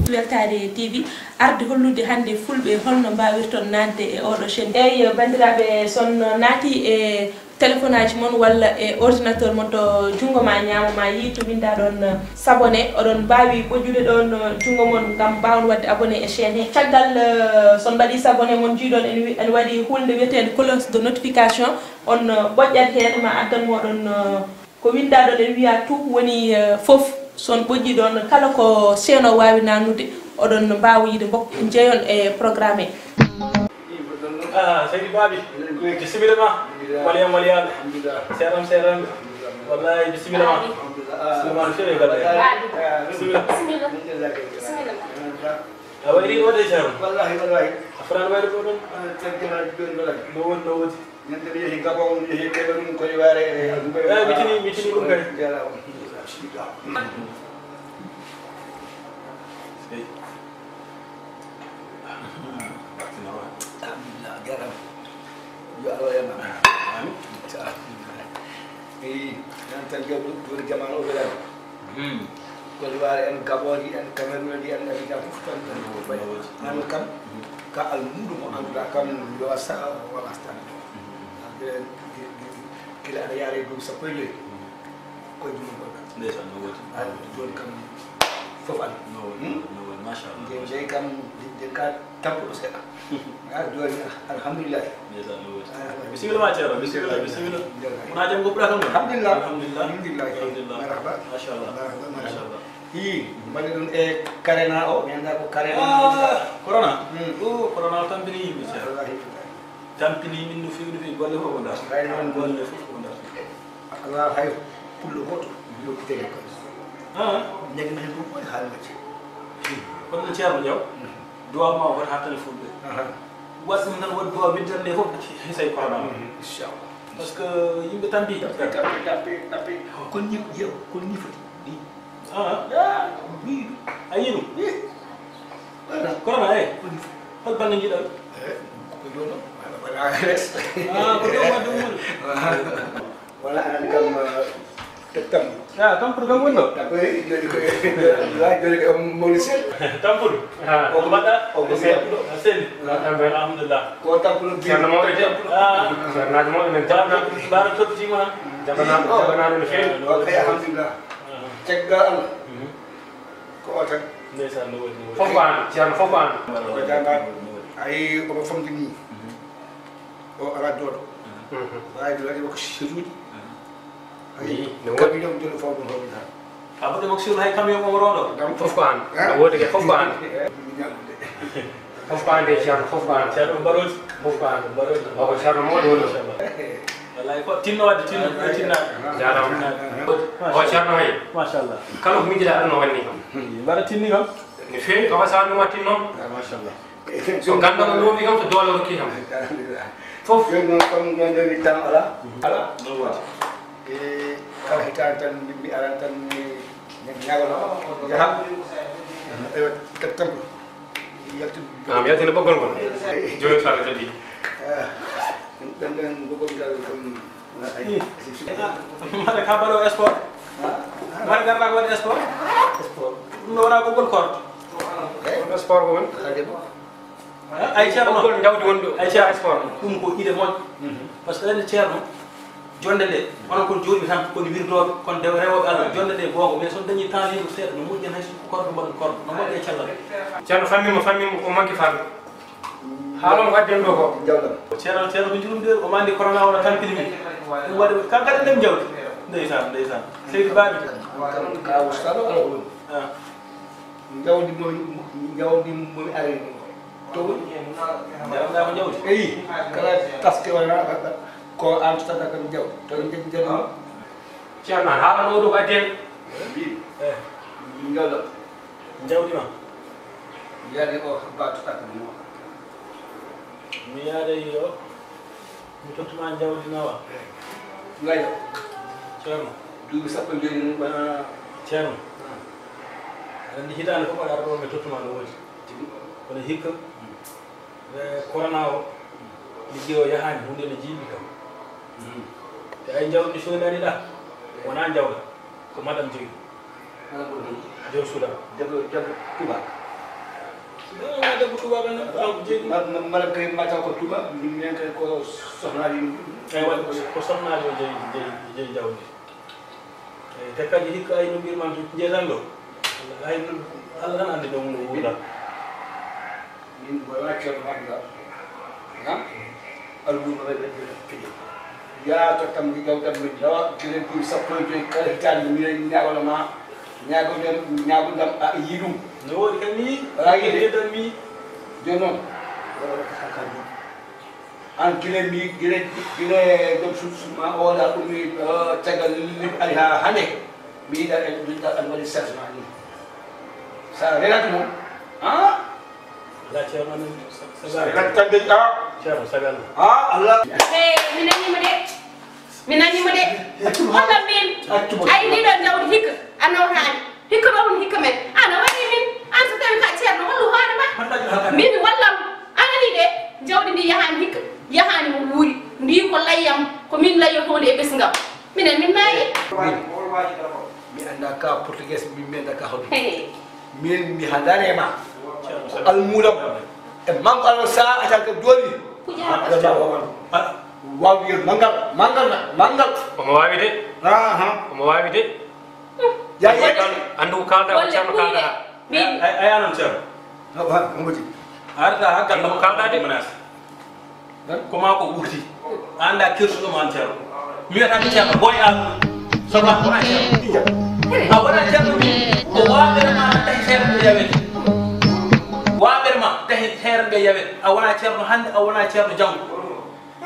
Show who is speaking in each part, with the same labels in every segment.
Speaker 1: site Weltare TV arde hollude hande fulbe holno mbawirton nande e odo chaîne eyyo bandirabe son nati e téléphone aji mon walla e ordinateur mon to jungo ma nyaamo ma yi to winda don s'abonné odon bawi bojjude don jungo mon ngam bawn wadde abonné e chaîne he tagal son badi s'abonné mon jidon en wadi hulde wietede cloche de notification on bojjat hen ma addan modon ko winda don en wiya tout woni fof son bojji don kala ko seno wawi nanude odon bawi yide bok jeyon e programme
Speaker 2: Seydi Babi bisimilla ma waliyam waliyam seram seram wallahi bisimilla ma bisimilla ma fewe galle bisimilla awayri wode jaru wallahi afran wayri ko don tegena don no wodi ñande yehi gabon yehi teberum ko ware mitini dum kay
Speaker 3: Ya Allah ya Nabi. Amin. Yang terjadi dua zaman orang. Keluar en Gabon en Cameroon en Afrika Pusat dan kan ka al mundu mo andra kan luasa walastan. Kila ada yare du sapele ko dum ko.
Speaker 2: Desa no woti.
Speaker 3: Al don kan fofal.
Speaker 2: No mashallah.
Speaker 3: Dia kan dekat tapu sekali. Alhamdulillah.
Speaker 2: Bismillah ma ceerno bismillah bismillah mona jam go pula kan
Speaker 3: alhamdulillah
Speaker 2: alhamdulillah
Speaker 3: alhamdulillah marhaba
Speaker 2: mashallah mashallah
Speaker 3: bani dun e karena o yanda ko karena
Speaker 2: corona corona tampini mi ceerno tampini min no fi golle ko ndar
Speaker 3: ay non
Speaker 2: golle fof ko ndar
Speaker 3: Allah hay pullo goto yo tege ko negi men ko ko halmati
Speaker 2: kon ceerno jaw duwa ma wat ha téléphone be wasu nan wad duwa bidan ne fof say corona
Speaker 3: inshallah
Speaker 2: parce que yimbe tambi
Speaker 3: tapi kon ñi yow kon ñi fati
Speaker 2: ya bi ayinu corona hol ban ngi dal
Speaker 3: ko dono wala res
Speaker 2: ko do wadu mun
Speaker 3: wala an kam tetam
Speaker 2: ya tampur kam wono
Speaker 3: tapi jadi ko mo lisel
Speaker 2: tampur o ko bada o ko sel alhamdulillah
Speaker 3: ko tampur bi
Speaker 2: mo ko na mo men tabna bar to ci ma jabana no fel
Speaker 3: alhamdulillah ceggal ko otak
Speaker 2: ndeysaan no woni
Speaker 4: fofan cian fofan
Speaker 3: ko jamba ay ko famti ni o ala dodo ay do lagi ko shirudi ay no wadi dum jël fofu no bi
Speaker 2: abu dem ak sur hay camion mo rondo
Speaker 3: dam
Speaker 4: fofan wodi ke fofan fofan de cian fofan
Speaker 2: ceerno barol
Speaker 4: fofan
Speaker 2: barol
Speaker 4: o cian mo do
Speaker 2: wallahi ko tinno wadde tinna
Speaker 4: jaram o cian hay
Speaker 2: mashallah
Speaker 4: kala mi jila no wani kam
Speaker 2: bara tinni kam
Speaker 4: ni fe ko sa no watinno
Speaker 2: mashallah
Speaker 4: so ganda no lobi kam to dolo ki kam fof
Speaker 3: yo non kam non de tan ala
Speaker 2: no wati
Speaker 3: kala hitan tan bi aran tan ni ñagalo jaham katam yalti
Speaker 4: am yati no bogol gon joyo sala jadi
Speaker 3: dan bogol dal kam ay
Speaker 2: mara kabaro sport mara garna ko sport no wara bogol kort
Speaker 4: on sport gon
Speaker 2: ay ceerno
Speaker 4: bogol jawdi wondo
Speaker 2: ay ceerno sport dum ko ide mon parce que ceerno jonde de onon kon jodi tan ko wirdo kon de rewobe Allah jonde de gogo mais son dañi temps libre seet no mujjen hay kordo bon kordo no modde cellal
Speaker 4: cian fammi ko manki fam halon wadden do ko
Speaker 3: jawdam
Speaker 2: ceerno ko jurum de o mandi corona wona tampini mi dum wadi kan kala dem jawdi ndeysan Seydi Babi
Speaker 3: ka ustado ala jawdi mo ari to
Speaker 2: jaram da ko jawdi
Speaker 3: kala taske wala ko am stada kam jaw to ngi jeno
Speaker 4: cian halan o do wadden
Speaker 3: bi ngalo
Speaker 2: jawdi ma
Speaker 3: yaade ko ba stada mo
Speaker 2: mi yaade yo mi tottuma jawdi nawa
Speaker 3: ngayo
Speaker 2: ceerno
Speaker 3: duubi sappo joni bana
Speaker 2: ceerno andi hitande fof aɗa ɗo mi tottuma no wodi kono hikka corona o liggi o yahani hunde ne jiiɓi kam te ay jawdi so nani ɗa wona jawda ko madam jogi joom suudan
Speaker 3: jago tuba
Speaker 2: nga debbo tubaab en donc jeeɗi
Speaker 3: mala kay mata ko tuba min nen kay ko sohnaji
Speaker 2: ay wal ko sohnajo jeeyi jawdi te kadi hikka ay no mbirman to jeetan ɗo ay Allah tan andi ɗum no wuuɗa
Speaker 3: min boy wacce magga ha albuno be kidi ya to tam gi gaw tam min dawa kire pour sappo joy kala tan min ñaawala ma ñaago dam a yidum
Speaker 2: no woni kan ni
Speaker 3: rayi
Speaker 2: mi
Speaker 3: jonon an kile mi gire dom suma wala ko mi tagal li ali ha hane mi da al wali sasma ni sa relat mo ha
Speaker 2: la chairman sagal
Speaker 3: relat tan de
Speaker 2: chairman sagal
Speaker 3: Allah
Speaker 1: minani mo de wala min ay ni do jawdi hikka ano haani hikka do hikka men ana wani min an so tawi ka ceerno hollu haana ma min wallam anani de jawdi ndi yahani mo wuuri ndi ko layyam ko min layyo honde e besngam minen min maayi
Speaker 3: mi anda ka portugais mi menda ka hodo min mi handane ma al mulam e manko al sa ata ko doli wawi mangal
Speaker 4: omo wawi de omo wawi de
Speaker 3: ya
Speaker 4: andu kalda ko ceerno kalda
Speaker 2: ay anon ceerno
Speaker 3: ngoti
Speaker 2: arda hakka
Speaker 4: andu kalda de
Speaker 2: menas ko ma ko ɓurti anda kirsuɗo man ceerno mi wiyata ceerno boy an soba wona ceerno a wona ceerno mi ko waɓere ma tahi seere nde yawete waɓere ma tahi seere nde yawete a wona ceerno hande a wona ceerno janggo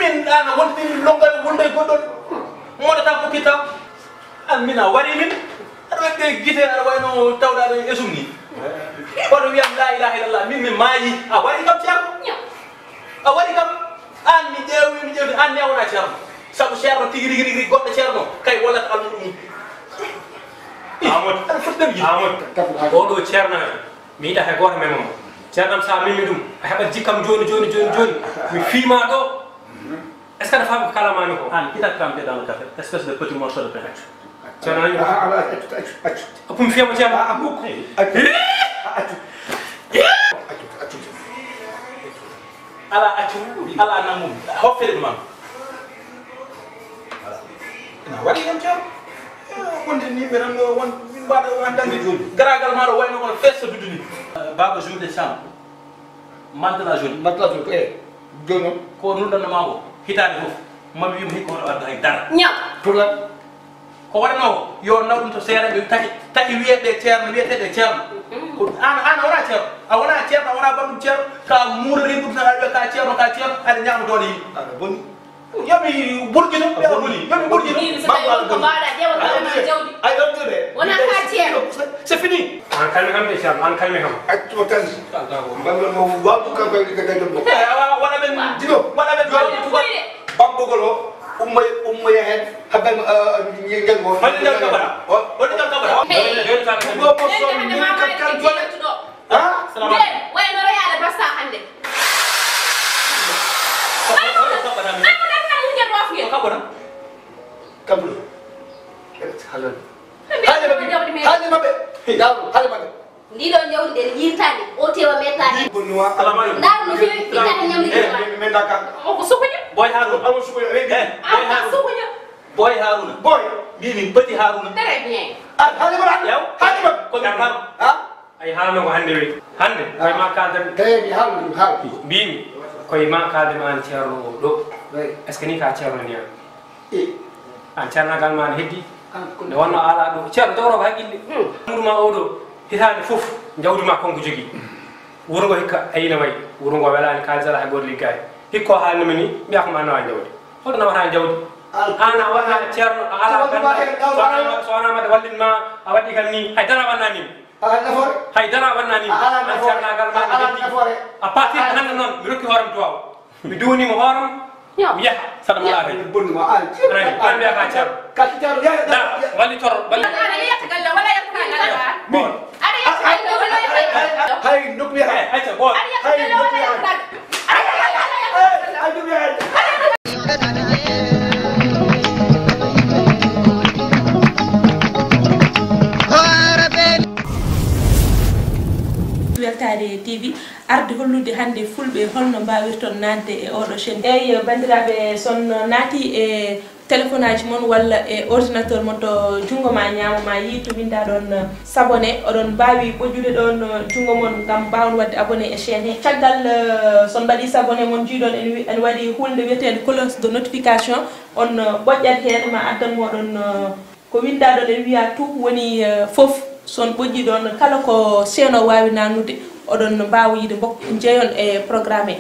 Speaker 2: min ana wontini longal wonde goɗɗon moɗata ko kitta an mina wari min aɗa waɗde guite aɗa wayno tawɗaɗo e sum ni kono wiyam la ilaha illallah min mi maayi a wari kam ceerno a wari kam an mi ƴeewi an ne wona ceerno saabu ceerno tigi rigi goɗɗo ceerno kay wallata almuɗo mum
Speaker 4: amadou
Speaker 2: aɗa foti ɗem
Speaker 4: amadou oɗo ceerno mi yiɗa hay goto men mo ceernam sa mimmi ɗum a heɓat jikkam joni mi fiima ɗo est ce que aɗa faami ko kalamami ko
Speaker 2: an quitte trempé dans le café espèce de petit morceau de pain
Speaker 4: ceerno nani appu mi fiyamo ceerno
Speaker 2: ala accu ala namum hoffere ɗuman ina waɗi kam ceerno wonde ni ɓe tan won min mbaɗa andande joni garagal maɗo wayno kono festa dudu ni baba jour de chambre mantala joni
Speaker 3: ko e jono
Speaker 2: ko nulɗannoma ko hitande fof mami wima hikka hoto wadde hay dara
Speaker 1: ñaw
Speaker 3: pour la
Speaker 2: ko waɗano ko yo naw ɗum to seere ɓe tahi wiyeɗe ceerno wiyeteɗe ceerno an wona ceerno a wona ceerno a wona bandum ceerno ka muurani ɗum tan aɗa wiya ka ceerno aɗa ñama doole yimɓe
Speaker 3: ala boni
Speaker 2: yomi ɓurgino ɓewa boni yomi ɓurgino
Speaker 1: min so tawi ko mbaɗa ƴewa kalama jawdi
Speaker 3: ay on de
Speaker 1: wona ka ceerno
Speaker 2: c'est fini
Speaker 4: an kalmi kam de ceerno an kalmi kam
Speaker 3: accu tan bangal mo wawtu kan ko gadam mo
Speaker 2: waɗa ɓen
Speaker 3: dino
Speaker 2: waɗa ɓen
Speaker 1: fuyde
Speaker 3: bambogol o umma hen habban ngel mo
Speaker 2: woni jam kabara woni jam kabara
Speaker 4: joni sa
Speaker 3: ko mo so ni kan jole ha
Speaker 2: salamu
Speaker 1: wayno royaade basta hande
Speaker 2: kabara
Speaker 3: halal hali mabbe daw hali mabbe
Speaker 5: ndiɗo jawdi ɗe yirtade o tewa mettade
Speaker 3: bonwa
Speaker 2: salamu alaikum
Speaker 5: ndaru no fewi ɗiɗata ñamliɗi
Speaker 3: men daka
Speaker 1: o ko sukuña
Speaker 2: boy haruna
Speaker 3: amu suko rebi
Speaker 1: sukuña
Speaker 2: boy haruna
Speaker 3: boy
Speaker 2: mbimi petit haruna
Speaker 1: très bien
Speaker 3: hali mabbe
Speaker 2: yaw
Speaker 3: hali mabbe
Speaker 2: ko min haru
Speaker 3: ha
Speaker 4: ay haalno ko hande wi hande koye ma kaldan
Speaker 3: tayi halu halu
Speaker 4: mbimi koye ma kaldema an ceerno o ɗo
Speaker 3: way
Speaker 4: est ce que ni ka ceerno ndiyam
Speaker 3: e
Speaker 4: an ceernagal ma ne heddi
Speaker 3: an ko
Speaker 4: nde wonno ala ɗo ceerno jogoro ko haqqille muduma oɗo hitande foof jawdima konko jogui wuro ngo hikka ayina wayi wuro ngo welani kalis ala hay goto liggani hikko haalnima ni mbiya ko ma nawa jawdi hoɗo nawata jawdi an a waɗa ceerno a ala so wonamade wallinma a waɗi kam ni haydara wannanima
Speaker 3: ala nafor
Speaker 4: haydara wannanima an ceernagal ma ne heddi a partir de hande noon mi rokki hooram duwaw mi duwnima hooram mi yaha saɗa mala kay
Speaker 3: bonuma an
Speaker 4: anani an mbiya ka ceerno
Speaker 3: ka taro ya
Speaker 4: da walli tor walli
Speaker 1: aɗa yetta galle wala yetta galle
Speaker 3: min
Speaker 1: aɗa yetta galle wala yetta
Speaker 3: hay nokbi ha
Speaker 2: ayca boy
Speaker 1: aɗa yetta galle wala yetta galle
Speaker 3: ay nokbi ha
Speaker 1: Jaltade TV arde hollude hande fulbe holno mbawirton nande e odo chaîne eyyi bandirabe son naati e téléphone aji mon walla e ordinateur mon to jungo ma nyaama ma yi to winda don s'abonné odon bawi bojjude don jungo mon gam bawon wadde abonné e chaîne he caggal son badi s'abonné mon jidon en wadi hulde wietede cloche de notification on bojjat hen ma addan modon ko winda don en wiya tout woni fof son bojji don kala ko seno wawi nanude odon bawi yide mbok jeeyon e programme